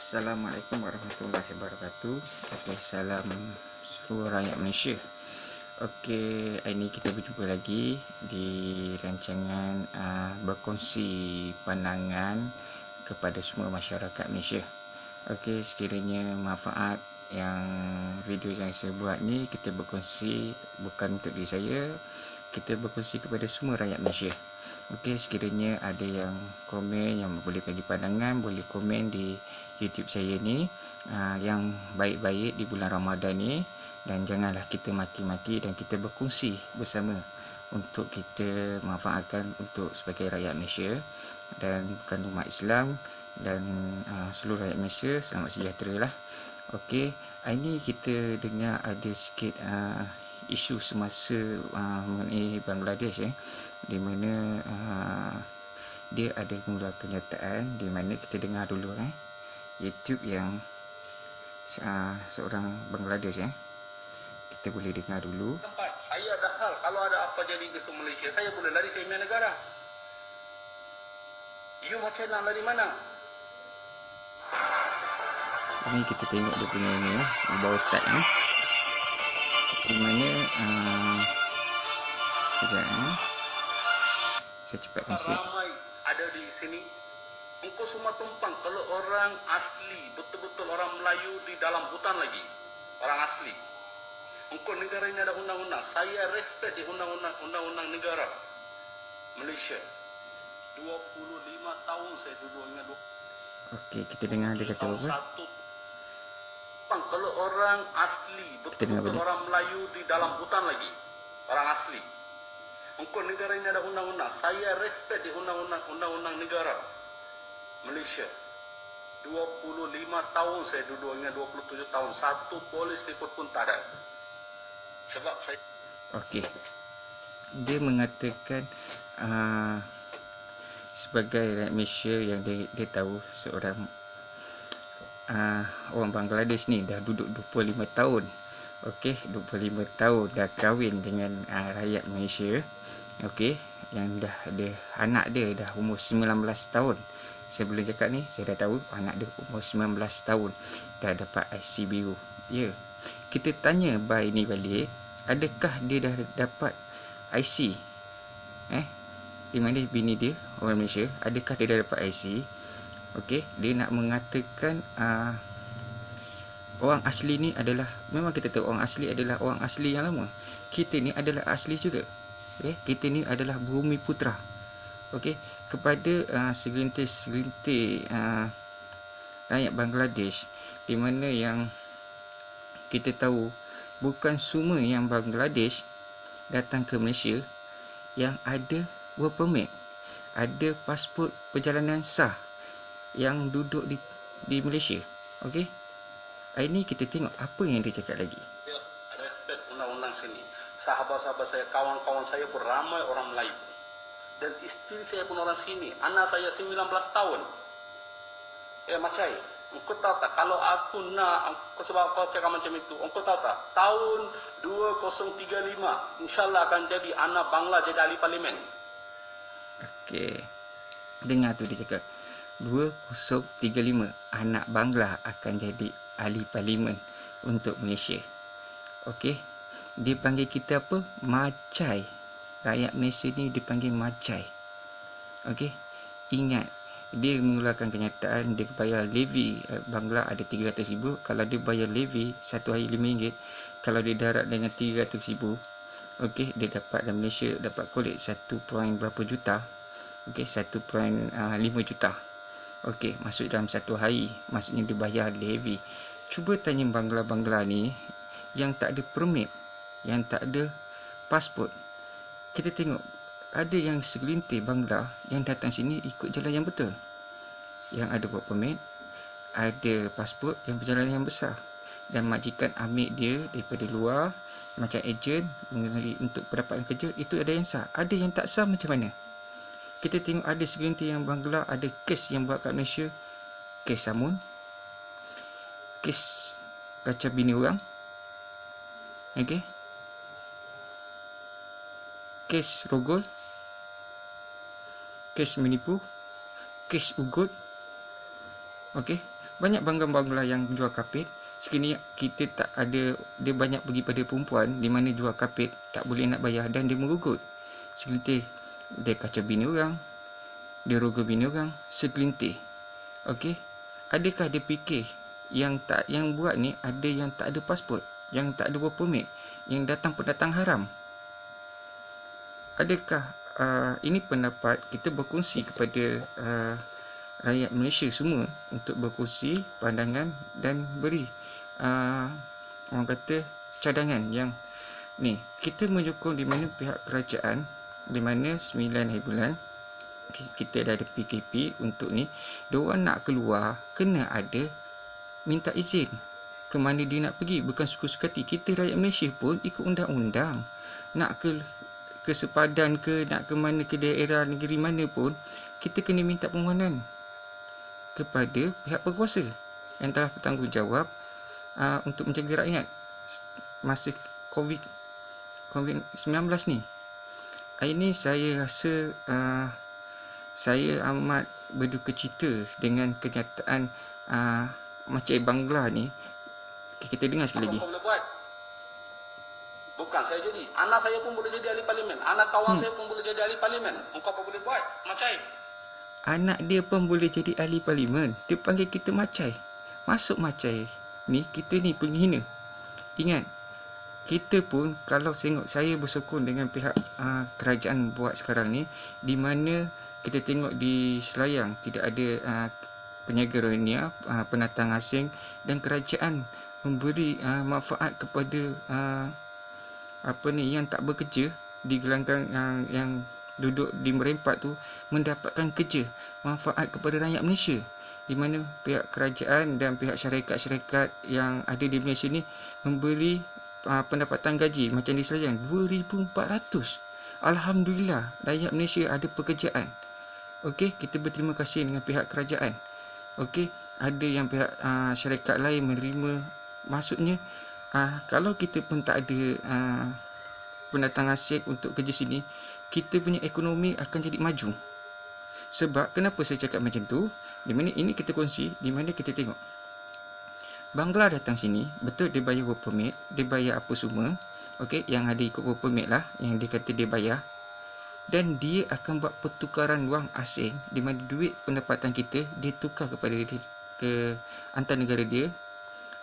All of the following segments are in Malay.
Assalamualaikum warahmatullahi wabarakatuh. Okay, salam seluruh rakyat Malaysia. Okey, hari ini kita berjumpa lagi di rancangan berkongsi pandangan kepada semua masyarakat Malaysia. Okey, sekiranya manfaat yang video yang saya buat ni kita berkongsi bukan untuk diri saya, kita berkongsi kepada semua rakyat Malaysia. Okey, sekiranya ada yang komen, yang boleh bagi pandangan, boleh komen di YouTube saya ni yang baik-baik di bulan Ramadan ni, dan janganlah kita maki-maki dan kita berkongsi bersama untuk kita manfaatkan untuk sebagai rakyat Malaysia dan bukan umat Islam dan seluruh rakyat Malaysia selamat sejahtera lah. Okey, hari ni kita dengar ada sikit isu semasa mengenai Bangladesh di mana dia ada mengeluarkan kenyataan di mana kita dengar dulu YouTube yang seorang Bangladesh kita boleh dengar dulu. Saya ada hal, kalau ada apa jadi di Malaysia, saya boleh lari ke Emian Negara. You macam nak lari mana? Ini kita tengok dia punya ni di bawah start di mana sekejap saya cepatkan sikit. Ramai ada di sini. Engkau semua tumpang kalau orang asli, betul-betul orang Melayu di dalam hutan lagi. Orang asli. Engkau negara ini ada undang-undang. Saya respect di undang-undang negara Malaysia. 25 tahun saya duduk dengan Okey, kita dengar dia kata apa. Kalau orang asli, betul-betul orang Melayu di dalam hutan lagi. Orang asli. Engkau negara ini ada undang-undang. Saya respect di undang-undang negara Malaysia. 25 tahun saya duduk dengan 27 tahun. Satu polis report pun tak ada. Sebab saya... Okey. Dia mengatakan sebagai rakyat Malaysia yang dia tahu seorang orang Bangladesh ni dah duduk 25 tahun. Okey, 25 tahun dah kahwin dengan rakyat Malaysia. Okey, yang dah ada anak dia dah umur 19 tahun. Saya boleh cakap ni, saya dah tahu anak dia umur 19 tahun dah dapat IC biru. Ya. Kita tanya Bai ni balik, adakah dia dah dapat IC? Di mana bini dia orang Malaysia, adakah dia dah dapat IC? Okey, dia nak mengatakan orang asli ni adalah, memang kita tahu orang asli adalah orang asli yang lama. Kita ni adalah asli juga. Okay? Kita ni adalah Bumi Putra. Okey, kepada segelintir rakyat Bangladesh, di mana yang kita tahu bukan semua yang Bangladesh datang ke Malaysia yang ada work permit, ada pasport perjalanan sah yang duduk di Malaysia. Okey, hari ni kita tengok apa yang dia cakap lagi. Ya, respect undang-undang sini. Sahabat-sahabat saya, kawan-kawan saya pun ramai orang Melayu. Dan isteri saya pun orang sini. Anak saya 19 tahun. Macai, engkau tahu tak, kalau aku nak, sebab kau cakap macam itu, engkau tahu tak, tahun 2035, insyaAllah akan jadi anak Bangla jadi ahli parlimen. Okey, dengar tu dia cakap 2035 anak Bangla akan jadi ahli parlimen untuk Malaysia. Okey, dia panggil kita apa? Macai. Rakyat Malaysia ni dipanggil macai. Okey, ingat dia mengeluarkan kenyataan dia bayar levy Bangla ada 300,000. Kalau dia bayar levy satu hari RM5, kalau dia darat dengan 300,000, okey, dia dapat dalam Malaysia dapat kolek 1 point berapa juta. Okey, 1.5 juta. Okey, masuk dalam satu hari, maksudnya dia bayar levy. Cuba tanya Bangla-Bangla ni yang tak ada permit, yang tak ada pasport. Kita tengok ada yang segelintir Bangla yang datang sini ikut jalan yang betul, yang ada work permit, ada pasport yang perjalanan yang besar, dan majikan ambil dia daripada luar macam ejen untuk pendapatan kerja, itu ada yang sah. Ada yang tak sah macam mana? Kita tengok ada segelintir yang Bangla ada kes yang buat kat Malaysia, kes samun, kes kacau bini orang, okey, kes rogol, kes menipu, kes ugut. Okey, Banyak bangla-bangla yang jual kapit. Sekini kita tak ada, dia banyak pergi pada perempuan di mana jual kapit, tak boleh nak bayar dan dia merugut. Segelintir dia kacau bini orang, dia roga bini orang, segelintir. Okey. Adakah dia fikir yang buat ni ada yang tak ada pasport, yang tak ada work permit, yang datang pendatang haram? Adakah ini pendapat kita berkongsi kepada rakyat Malaysia semua untuk berkongsi pandangan dan beri orang kata cadangan yang ni kita menyokong di mana pihak kerajaan, di mana 9 hari bulan kita dah ada PKP untuk ni, diorang nak keluar kena ada minta izin ke mana dia nak pergi, bukan suka-suka hati. Kita rakyat Malaysia pun ikut undang-undang, nak ke sepadan ke, nak ke mana, ke daerah negeri mana pun, kita kena minta permohonan kepada pihak berkuasa yang telah bertanggungjawab untuk menjaga rakyat masa COVID-19 ni. Ini saya rasa saya amat berduka cita dengan kenyataan Macai Bangla ni. Kita dengar sekali lagi. Apa boleh buat? Bukan saya jadi. Anak saya pun boleh jadi ahli parlimen. Anak kawan saya pun boleh jadi ahli parlimen. Engkau apa boleh buat? Macai. Anak dia pun boleh jadi ahli parlimen. Dia panggil kita Macai. Masuk Macai ni, kita ni penghina. Ingat, kita pun kalau tengok, saya bersokong dengan pihak kerajaan buat sekarang ni, di mana kita tengok di Selayang tidak ada peniaga Rohingya, pendatang asing, dan kerajaan memberi manfaat kepada yang tak bekerja di gelanggang yang duduk di merempat tu, mendapatkan kerja, manfaat kepada rakyat Malaysia, di mana pihak kerajaan dan pihak syarikat-syarikat yang ada di Malaysia ni memberi pendapatan gaji macam di Selayang 2,400. Alhamdulillah, rakyat Malaysia ada pekerjaan. Okey, kita berterima kasih dengan pihak kerajaan. Okey, ada yang pihak syarikat lain menerima. Maksudnya kalau kita pun tak ada pendatang asing untuk kerja sini, kita punya ekonomi akan jadi maju. Sebab kenapa saya cakap macam tu? Di mana ini kita kongsi, di mana kita tengok Bangla datang sini, betul dia bayar work permit, dia bayar apa semua. Okey, yang ada ikut work permit lah, yang dia kata dia bayar. Dan dia akan buat pertukaran wang asing, di mana duit pendapatan kita dia tukar kepada dia, ke antar negara dia,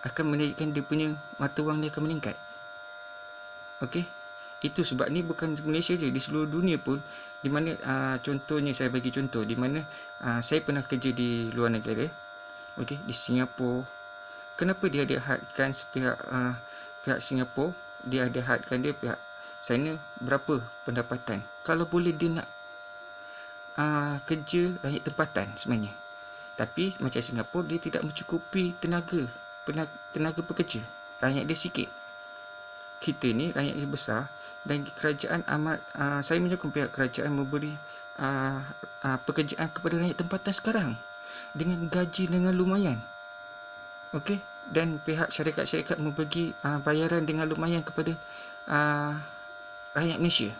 akan menjadikan dia punya mata wang dia akan meningkat. Okey, itu sebab ni bukan di Malaysia je, di seluruh dunia pun, di mana contohnya saya bagi contoh, di mana saya pernah kerja di luar negara. Okey, di Singapura. Kenapa dia ada hadkan pihak Singapura, dia ada hadkan dia pihak sana berapa pendapatan. Kalau boleh dia nak kerja rakyat tempatan sebenarnya. Tapi macam Singapura, dia tidak mencukupi tenaga pekerja. Rakyat dia sikit. Kita ni rakyat dia besar, dan kerajaan amat saya menyokong pihak kerajaan memberi pekerjaan kepada rakyat tempatan sekarang dengan gaji dengan lumayan. Okey, dan pihak syarikat-syarikat membagi bayaran dengan lumayan kepada rakyat Malaysia.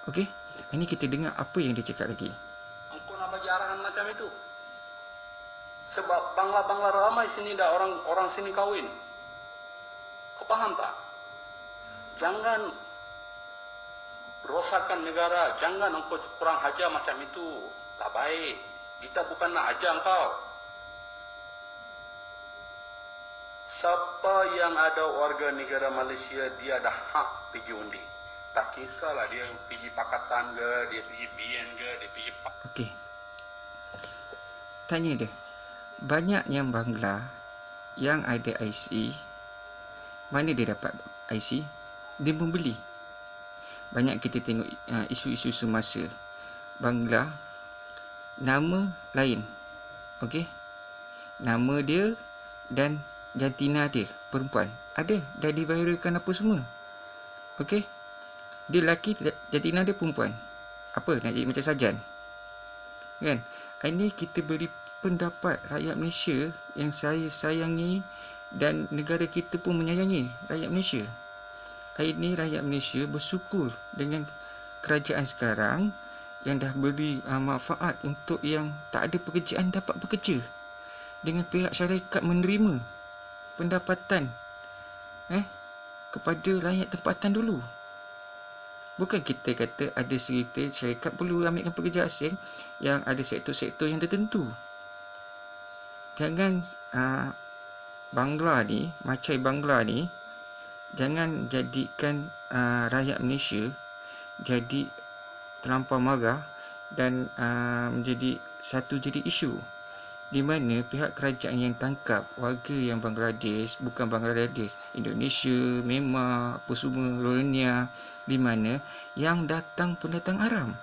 Okey, ini kita dengar apa yang dia cakap lagi. Engkau nak bagi arahan macam itu? Sebab Bangla-Bangla ramai sini dah, orang sini kahwin. Kau faham tak? Jangan rosakkan negara. Jangan engkau kurang ajar macam itu. Tak baik. Kita bukan nak ajar engkau. Siapa yang ada warga negara Malaysia, dia ada hak pergi undi. Tak kisahlah dia pergi pakatan ke, dia pergi BN ke, dia pergi Okey. Tanya dia. Banyak yang Bangla yang ada IC, mana dia dapat IC? Dia membeli. Banyak kita tengok isu-isu semasa. Bangla, nama lain. Okey. Nama dia dan jantina dia, perempuan, ada, dah diviralkan apa semua. Okey. Dia lelaki, jantina dia perempuan. Apa, nak jadi macam Sajan? Kan? Ini kita beri pendapat rakyat Malaysia yang saya sayangi, dan negara kita pun menyayangi rakyat Malaysia. Ini rakyat Malaysia bersyukur dengan kerajaan sekarang yang dah beri manfaat untuk yang tak ada pekerjaan dapat bekerja. dengan pihak syarikat menerima pendapatan kepada rakyat tempatan dulu. Bukan kita kata ada cerita syarikat perlu ambilkan pekerja asing yang ada sektor-sektor yang tertentu. Jangan Bangla ni, macai Bangla ni, jangan jadikan rakyat Malaysia jadi terlampau marah dan menjadi jadi isu di mana pihak kerajaan yang tangkap warga yang Bangladesh, bukan Bangladesh, Indonesia, Myanmar, apa semua, Rohingya, di mana yang datang pendatang haram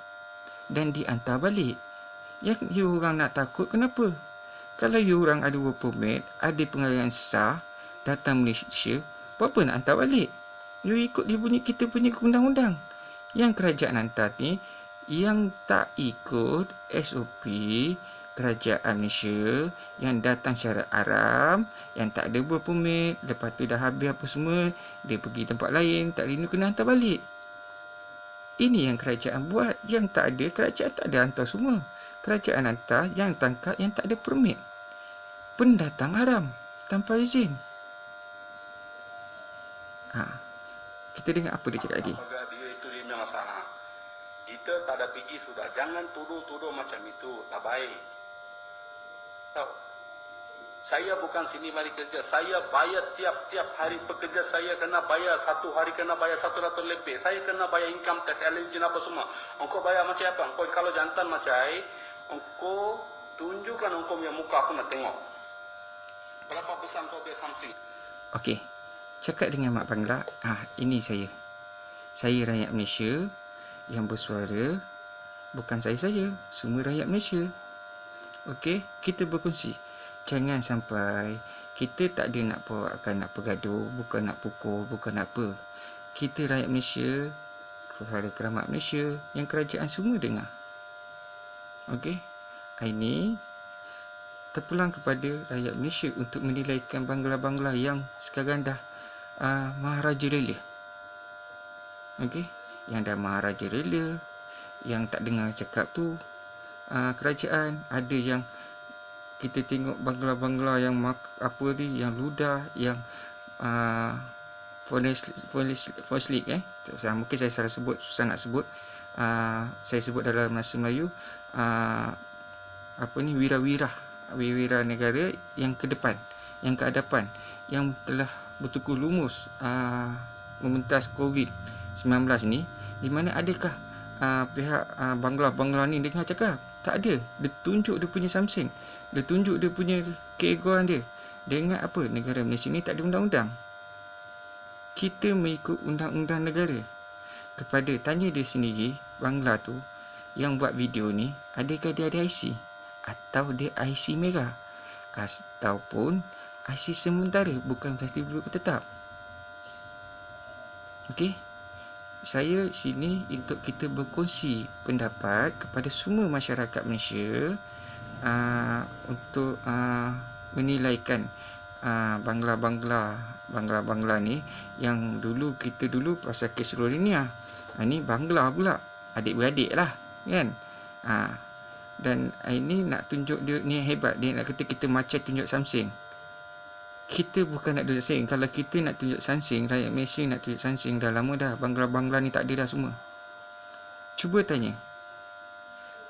dan dihantar balik. Yang you orang nak takut kenapa? Kalau you orang ada work permit, ada pengalaman sah, datang Malaysia, apa nak hantar balik? You ikut kita punya undang-undang. Yang kerajaan hantar ni, yang tak ikut SOP kerajaan Malaysia, yang datang secara haram, yang tak ada work permit, lepas tu dah habis apa semua, dia pergi tempat lain, tak rindu, kena hantar balik. Ini yang kerajaan buat. Yang tak ada, kerajaan tak ada hantar semua. Kerajaan hantar yang tangkap yang tak ada permit, pendatang haram tanpa izin. Kita dengar apa dia cakap lagi. Apakah dia itu dia punya masalah? Kita tak ada pergi sudah. Jangan tuduh-tuduh macam itu. Tak baik. Tahu? Saya bukan sini mari kerja. Saya bayar tiap-tiap hari pekerja saya kena bayar. Satu hari kena bayar 100 lebih. Saya kena bayar income tax, LNG apa semua. Engkau bayar macam apa? Engkau kalau jantan macam engkau tunjukkan engkau punya muka, aku nak tengok. Berapa besar engkau biar sanksi? Okey. Cakap dengan Mak Bangla, ini saya. Saya rakyat Malaysia yang bersuara. Bukan saya, semua rakyat Malaysia. Okey, kita berkongsi. Jangan sampai kita tak ada nak bergaduh, bukan nak pukul, bukan apa. Kita rakyat Malaysia, suara keramat Malaysia, yang kerajaan semua dengar. Okey, ini terpulang kepada rakyat Malaysia untuk menilaikan Bangla-Bangla yang sekarang dah Maharaja rela. Okey, yang dah Maharaja rela, yang tak dengar cakap tu kerajaan. Ada yang kita tengok Bangla-Bangla yang apa ni, yang ludah, yang Forest League mungkin saya salah sebut, susah nak sebut. Saya sebut dalam bahasa Melayu wira-wira negara yang ke depan, yang ke hadapan, yang telah bertukar lumus mementas COVID-19 ni. Di mana adakah pihak Bangla ni dengar cakap? Tak ada. Dia tunjuk dia punya something, dia tunjuk dia punya keegoan dia. Dengan apa? Negara Malaysia ni tak ada undang-undang. Kita mengikut undang-undang negara. Tanya dia sendiri, Bangla tu yang buat video ni, adakah dia ada IC? Atau dia IC merah? Ataupun IC sementara, bukan penduduk tetap. Okey? Saya sini untuk kita berkongsi pendapat kepada semua masyarakat Malaysia untuk menilaikan Bangla ni yang kita dulu pasal kes Rohingya. Ni Bangla pula, adik-beradik lah kan. Dan ini nak tunjuk dia ni hebat. Dia nak kata kita macam tunjuk something. Kita bukan nak tunjuk something. Kalau kita nak tunjuk something, rakyat Malaysia nak tunjuk something, dah lama dah. Bangla ni tak ada dah semua. Cuba tanya,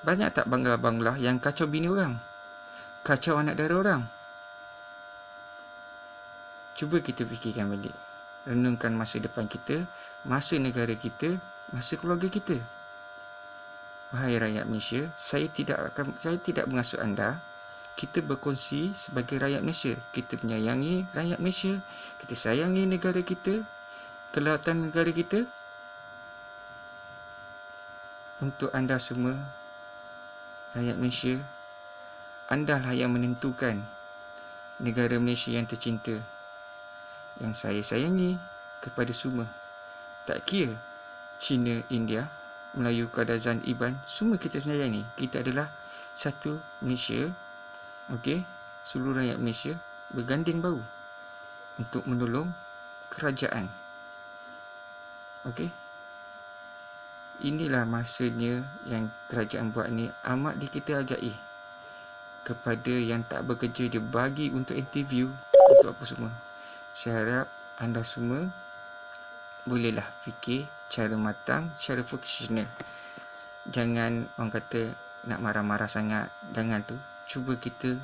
banyak tak Bangla yang kacau bini orang, kacau anak dara orang? Cuba kita fikirkan balik. Renungkan masa depan kita, masa negara kita, masa keluarga kita. Wahai rakyat Malaysia, saya tidak mengasuh anda. Kita berkongsi sebagai rakyat Malaysia. Kita menyayangi rakyat Malaysia. Kita sayangi negara kita, kelautan negara kita. Untuk anda semua, rakyat Malaysia, anda lah yang menentukan negara Malaysia yang tercinta, yang saya sayangi kepada semua. Tak kira Cina, India, Melayu, Kadazan, Iban, semua kita sayangi. Kita adalah satu Malaysia. Okey, seluruh rakyat Malaysia berganding bahu untuk menolong kerajaan. Okey, inilah masanya yang kerajaan buat ni amat kita hargai. kepada yang tak bekerja dia bagi untuk interview, untuk apa semua. Saya harap anda semua bolehlah fikir cara matang, cara profesional. Jangan orang kata nak marah-marah sangat, jangan tu. Cuba kita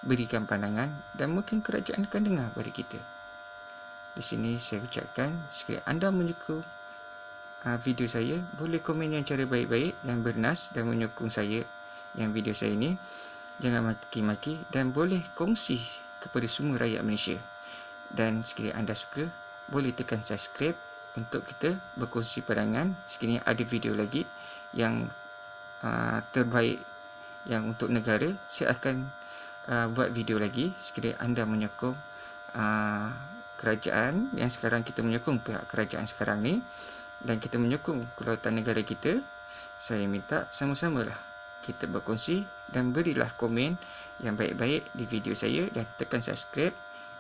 berikan pandangan dan mungkin kerajaan akan dengar pada kita. Di sini saya ucapkan, sekiranya anda menyukai video saya, boleh komen yang cara baik-baik dan bernas dan menyokong saya yang video saya ni. Jangan maki-maki dan boleh kongsi kepada semua rakyat Malaysia. Dan sekiranya anda suka, boleh tekan subscribe untuk kita berkongsi pandangan. Sekiranya ada video lagi yang terbaik yang untuk negara, saya akan buat video lagi. Sekiranya anda menyokong kerajaan yang sekarang kita menyokong pihak kerajaan sekarang ni, dan kita menyokong kelautan negara kita, saya minta sama-samalah kita berkongsi dan berilah komen yang baik-baik di video saya dan tekan subscribe.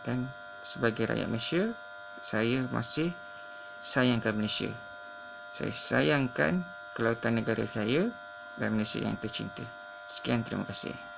Dan sebagai rakyat Malaysia, saya masih sayangkan Malaysia. Saya sayangkan kelautan negara saya dan Malaysia yang tercinta. Sekian, terima kasih.